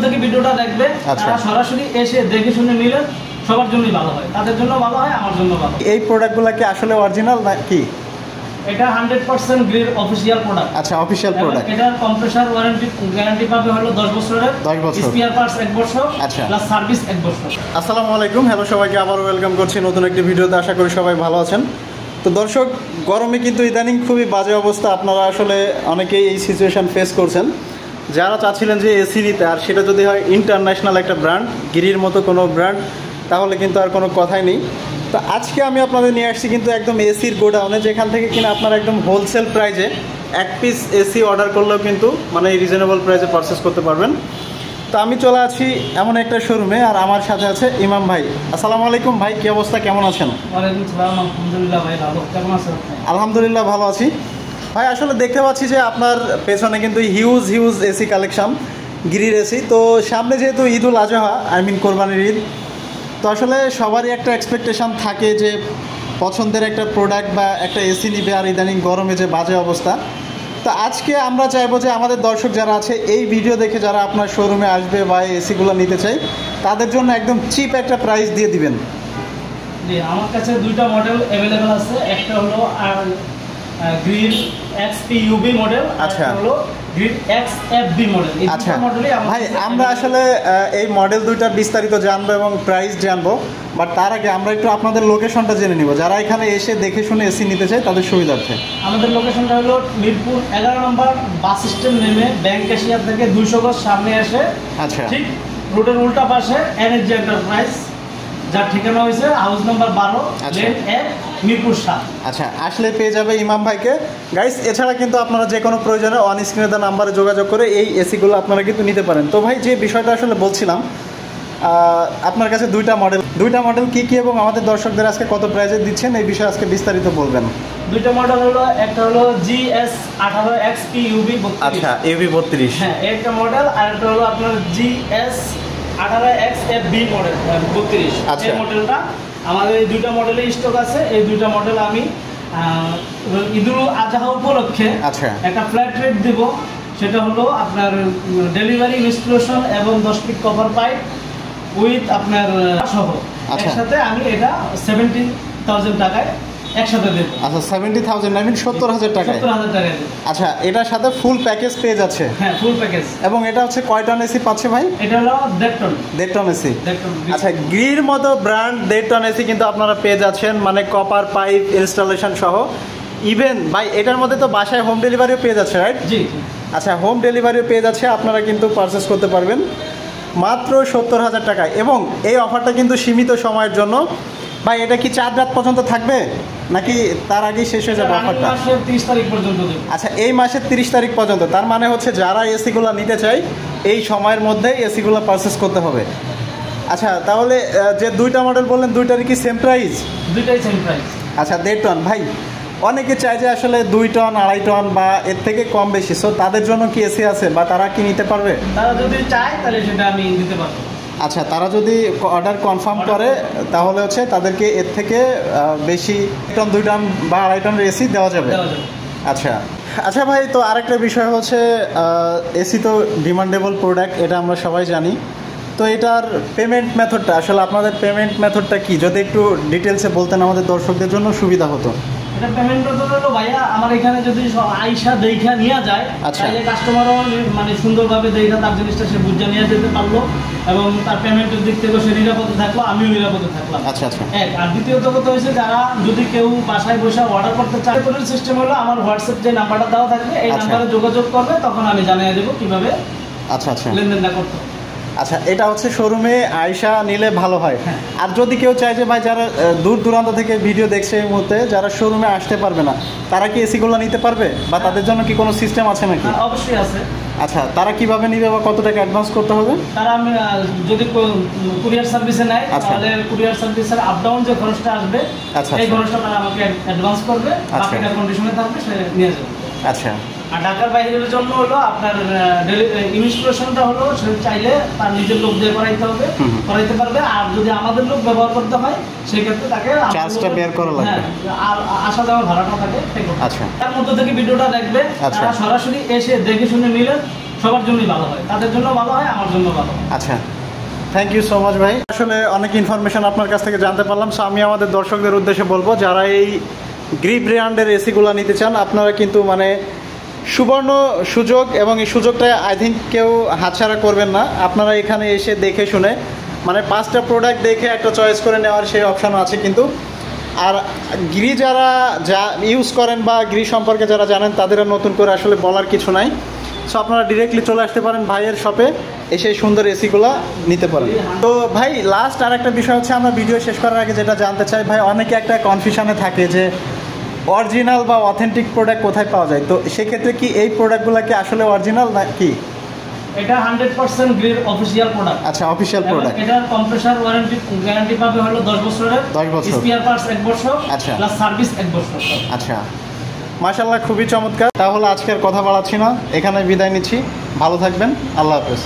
থেকে ভিডিওটা দেখবে, তারা সরাসরি এসে দেখে শুনে নিলে সবার জন্যই ভালো হয়, তাদের জন্য ভালো হয়, আমার জন্য ভালো। এই প্রোডাক্টগুলো কি আসলে অরিজিনাল নাকি? এটা 100% গ্রিড অফিশিয়াল প্রোডাক্ট। আচ্ছা, অফিশিয়াল প্রোডাক্ট। এটার কম্প্রেসার গ্যারান্টি পাবে হলো 10 বছরের, 10 বছর, স্পেয়ার পার্টস 1 বছর, আচ্ছা, প্লাস সার্ভিস 1 বছর। আসসালামু আলাইকুম, হ্যালো সবাইকে, আবার ওয়েলকাম করছি নতুন একটি ভিডিওতে। আশা করি সবাই ভালো আছেন। তো দর্শক, গরমে কিন্তু ইদানিং খুবই বাজে অবস্থা। আপনারা আসলে অনেকেই এই সিচুয়েশন ফেস করছেন। যারা চাচ্ছিলেন যে এসি নিতে, আর সেটা যদি হয় ইন্টারন্যাশনাল একটা ব্র্যান্ড, গিরির মতো কোনো ব্র্যান্ড, তাহলে কিন্তু আর কোনো কথাই নেই। তো আজকে আমি আপনাদের নিয়ে আসছি কিন্তু একদম এসির গোডাউনে, যেখান থেকে কিনা আপনারা একদম হোলসেল প্রাইজে এক পিস এসি অর্ডার করলেও কিন্তু মানে রিজনেবল প্রাইসে পারচেস করতে পারবেন। তো আমি চলে আছি এমন একটা শোরুমে, আর আমার সাথে আছে ইমাম ভাই। আসসালামু আলাইকুম ভাই, কি অবস্থা, কেমন আছেন? ওয়ালাইকুম আসসালাম, আলহামদুলিল্লাহ ভাই ভালো, কেমন আছেন আপনি? আলহামদুলিল্লাহ ভালো আছি ভাই। আসলে দেখতে পাচ্ছি যে আপনার পেছনে কিন্তু হিউজ এসি কালেকশন, গিরির এসি। তো সামনে যেহেতু ঈদুল আজহা, কোরবানির ঈদ, তো আসলে সবারই একটা এক্সপেকটেশন থাকে যে পছন্দের একটা প্রোডাক্ট বা একটা এসি নিবে, আর ইদানিং গরমে যে বাজে অবস্থা। তো আজকে আমরা চাইবো যে আমাদের দর্শক যারা আছে, এই ভিডিও দেখে যারা আপনার শোরুমে আসবে বা এসিগুলো নিতে চাই, তাদের জন্য একদম চিপ একটা প্রাইস দিয়ে দিবেন। জি, আমার কাছে দুইটা মডেল অ্যাভেলেবেল আছে। একটা হলো গ্রিড এক্সপিইউবি মডেল, আচ্ছা, হলো গ্রিড এক্সএফবি মডেল। এই দুটো মডেলই ভাই আমরা আসলে এই মডেল দুইটার বিস্তারিত জানবো এবং প্রাইস জানবো, বাট তার আগে আমরা একটু আপনাদের লোকেশনটা জেনে নিব, যারা এখানে এসে দেখে শুনে এসি নিতে চায় তাদের সুবিধার্থে। আমাদের লোকেশনটা হলো মিরপুর 11 নম্বর বাস স্ট্যান্ড নেমে ব্যাংক ক্যাশিয়ার থেকে 200 গজ সামনে এসে, আচ্ছা, ঠিক রোডের উল্টা পাশে এনার্জি এন্টারপ্রাইজ, যার ঠিকানা হয়েছে হাউস নাম্বার 12, লেন 1, মিরপুর 7। আচ্ছা, আসলে পেয়ে যাবে ইমাম ভাইকে গাইস। এছাড়া কিন্তু আপনারা যে কোনো প্রয়োজনে অন স্ক্রিনে দেওয়া নাম্বারে যোগাযোগ করে এই এসিগুলো আপনারা কিন্তু নিতে পারেন। তো ভাই, যে বিষয়টা আসলে বলছিলাম, আপনার কাছে দুইটা মডেল কি এবং আমাদের দর্শকদের আজকে কত প্রাইসে দিচ্ছেন, এই বিষয়ে আজকে বিস্তারিত বলবেন। দুইটা মডেল হলো, একটা হলো GS 18 XPUB 32। আচ্ছা, UB 32, হ্যাঁ, একটা মডেল। আর একটা হলো আপনার GS 18 XFB মডেল 32। আচ্ছা, এই মডেলটা আমাদের এই দুইটা মডেলের স্টক আছে। এই দুইটা মডেল আমি ঈদুল আজহা উপলক্ষে আচ্ছা একটা ফ্ল্যাট রেট দেব। সেটা হলো আপনার ডেলিভারি, ইনস্টলেশন এবং 10 ফিট কভার পাইপ উইথ আপনার সহ একসাথে আমি এটা 70,000 টাকায় একসাথে দেব। আচ্ছা, 70,000 আই মিন 70,000 টাকা। 70,000 টাকা। আচ্ছা, এটার সাথে ফুল প্যাকেজ পেয়ে যাচ্ছে? হ্যাঁ, ফুল প্যাকেজ। এবং এটা হচ্ছে কয় টন এসি পাচ্ছে ভাই? এটা হলো 1.5 টন এসি। আচ্ছা, গ্রির মতো ব্র্যান্ড 1.5 টন এসি কিন্তু আপনারা পেয়ে যাচ্ছেন, মানে কপার পাইপ ইনস্টলেশন সহ। ইভেন ভাই এটার মধ্যে তো বাসায় হোম ডেলিভারিও পেয়ে যাচ্ছে, রাইট? জি। আচ্ছা, হোম ডেলিভারিও পেয়ে যাচ্ছে, আপনারা কিন্তু পারচেস করতে পারবেন মাত্র 70,000 টাকায়। এবং এই অফারটা কিন্তু সীমিত সময়ের জন্য। ভাই এটা কি 4 রাত পর্যন্ত থাকবে নাকি তার আগেই শেষ হয়ে যাবে অফারটা? মাসের 30 তারিখ পর্যন্ত। আচ্ছা, এই মাসের 30 তারিখ পর্যন্ত। তার মানে হচ্ছে যারা এসিগুলো নিতে চায় এই সময়ের মধ্যে এসিগুলো পারচেস করতে হবে। আচ্ছা, তাহলে যে দুইটা মডেল বললেন, দুইটারই কি সেম প্রাইস? দুইটাই সেম প্রাইস। আচ্ছা, 1.5 টন। ভাই অনেকে চায় যে আসলে 2 টন, 2.5 টন বা এর থেকে কম বেশি, সো তাদের জন্য কি এসি আছে বা তারা কি নিতে পারবে? তারা যদি চায় তাহলে সেটা আমি দিতে পারবো। আচ্ছা, তারা যদি অর্ডার কনফার্ম করে তাহলে হচ্ছে তাদেরকে এর থেকে বেশি 1 টন, 2 টন বা 2.5 টনের এসি দেওয়া যাবে। আচ্ছা ভাই, তো আরেকটা বিষয় হচ্ছে এসি তো ডিমান্ডেবল প্রোডাক্ট, এটা আমরা সবাই জানি। তো এটার পেমেন্ট মেথডটা আসলে, আপনাদের পেমেন্ট মেথডটা কি, যদি একটু ডিটেলসে বলতেন আমাদের দর্শকদের জন্য সুবিধা হতো। এটা পেমেন্ট মেথড হলো ভাইয়া, আমার এখানে যদি আইসা দেখা নেওয়া যায়, তাহলে কাস্টমারও মানে সুন্দরভাবে দেখা তার জিনিসটা সে বুঝে নিয়ে যেতে পারলো, এবং তার পেমেন্টের দিক থেকে সে নিরাপদে থাকলো, আমিও নিরাপদে থাকলাম। আচ্ছা আচ্ছা। আর দ্বিতীয়ত কথা হয়েছে, যারা যদি কেউ বাসায় বসে অর্ডার করতে চায়, তো সিস্টেম হলো আমার হোয়াটসঅ্যাপ যে নাম্বারটা দেওয়া থাকবে, এই নাম্বারে যোগাযোগ করবে, তখন আমি জানিয়ে দেবো কিভাবে লেনদেনটা করতে হবে। আচ্ছা, এটা হচ্ছে শোরুমে আয়সা নিলে ভালো হয়। আর যদি কেউ চায় যে ভাই যারা দূর দূরান্ত থেকে ভিডিও দেখছে এই মুহূর্তে, যারা শোরুমে আসতে পারবে না, তারা কি এসিগুলো নিতে পারবে বা তাদের জন্য কি কোনো সিস্টেম আছে নাকি? অবশ্যই আছে। আচ্ছা, তারা কিভাবে নিবে বা কত টাকা অ্যাডভান্স করতে হবে? তারা যদি কুরিয়ার সার্ভিসে নেয়, তাহলে কুরিয়ার সার্ভিসের আপ ডাউন যে খরচটা আসবে, এই খরচটা তারা আমাকে অ্যাডভান্স করবে, বাকিটা কন্ডিশনে থাকবে, সে নিয়ে যাবে। আচ্ছা। আর ঢাকার বাইরের জন্য হলো আপনার ইনস্টলেশনটা হলো সে চাইলে তার নিজের লোক দিয়ে করাইতে পারবে। আর যদি আমাদের লোক ব্যবহার করতে হয়, সেক্ষেত্রে তাকে চার্জটা বের করা লাগবে, আর আসা যাওয়ার ভাড়াটা থাকে। আচ্ছা, তার মধ্যে থেকে ভিডিওটা দেখবে, তারা সরাসরি এসে দেখে শুনে নিলে সবার জন্যই ভালো হয়, তাদের জন্য ভালো হয়, আমার জন্য ভালো হয়। আচ্ছা, থ্যাংক ইউ সো মাচ ভাই। আসলে অনেক ইনফরমেশন আপনার কাছ থেকে জানতে পারলাম। সো আমি আমাদের দর্শকদের উদ্দেশ্যে বলবো, যারা এই গ্রিপ ব্র্যান্ডের এসিগুলো নিতে চান, আপনারা কিন্তু মানে সুবর্ণ সুযোগ, এবং এই সুযোগটা আই থিঙ্ক কেউ হাতছাড়া করবেন না। আপনারা এখানে এসে দেখে শুনে মানে 5টা প্রোডাক্ট দেখে একটা চয়েস করে নেওয়ার সেই অপশানও আছে কিন্তু। আর গ্রি যারা ইউজ করেন বা গ্রি সম্পর্কে যারা জানেন, তাদের নতুন করে আসলে বলার কিছু নাই। সো আপনারা ডিরেক্টলি চলে আসতে পারেন ভাইয়ের শপে, এসে সুন্দর এসিগুলো নিতে পারেন। তো ভাই লাস্ট আর একটা বিষয় হচ্ছে, আমরা ভিডিও শেষ করার আগে যেটা জানতে চাই ভাই, অনেকে একটা কনফিউশনে থাকে যে অরিজিনাল বা অথেন্টিক প্রোডাক্ট কোথায় পাওয়া যায়। তো সেক্ষেত্রে কি এই প্রোডাক্টগুলো কি আসলে অরিজিনাল না কি? এটা 100% গ্রির অফিশিয়াল প্রোডাক্ট। আচ্ছা, অফিশিয়াল প্রোডাক্ট। এটার কম্প্রেসার গ্যারান্টি পাবে হলো 10 বছরের, 10 বছর, স্পেয়ার পার্টস 1 বছর, আচ্ছা, প্লাস সার্ভিস 1 বছর। আচ্ছা, মাশাআল্লাহ, খুবই চমৎকার। তাহলে আজকে আর কথা বাড়াচ্ছি না, এখানে বিদায় নিচ্ছি। ভালো থাকবেন, আল্লাহ হাফেজ।